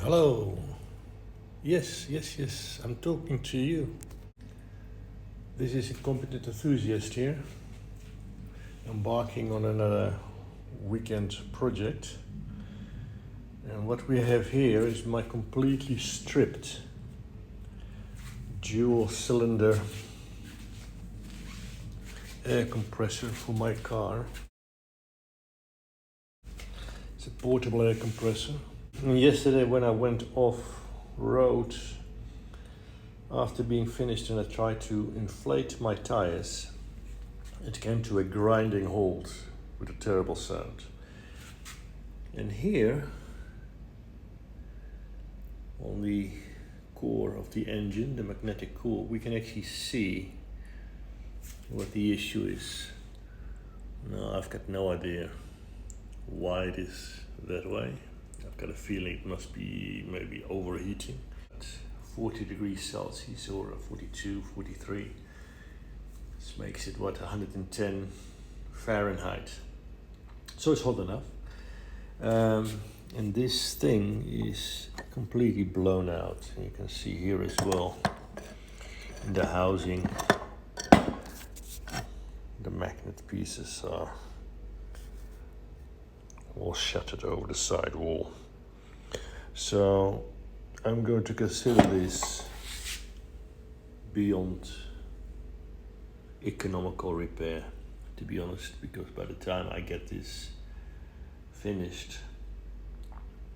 Hello. Yes, I'm talking to you. This is a competent enthusiast here, embarking on another weekend project. And what we have here is my completely stripped dual cylinder air compressor for my car. It's a portable air compressor. And yesterday when I went off road after being finished and I tried to inflate my tires, it came to a grinding halt with a terrible sound. And here on the core of the engine, the magnetic core, we can actually see what the issue is. Now I've got no idea why it is that way. I've got a feeling it must be maybe overheating. At 40 degrees Celsius or 42, 43. This makes it 110 Fahrenheit. So it's hot enough. And this thing is completely blown out. And you can see here as well in the housing, the magnet pieces are all shattered over the side wall. So I'm going to consider this beyond economical repair, to be honest, because by the time I get this finished,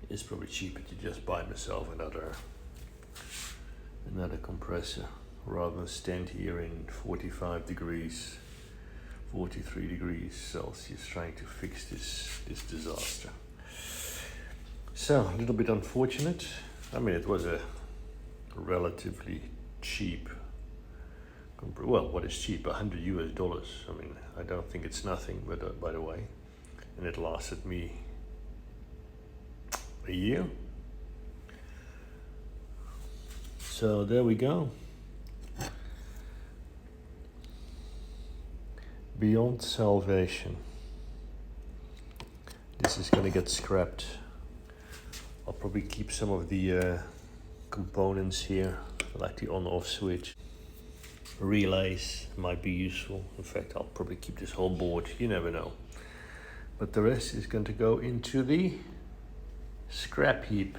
it's probably cheaper to just buy myself another compressor rather than stand here in 45 degrees 43 degrees Celsius trying to fix this disaster. So a little bit unfortunate. I mean, it was a relatively cheap, well, what is cheap? $100 US. I mean, I don't think it's nothing, but by the way, and it lasted me a year. So there we go. Beyond salvation. This is gonna get scrapped. I'll probably keep some of the components here, like the on-off switch. Relays might be useful. In fact, I'll probably keep this whole board, you never know. But the rest is going to go into the scrap heap.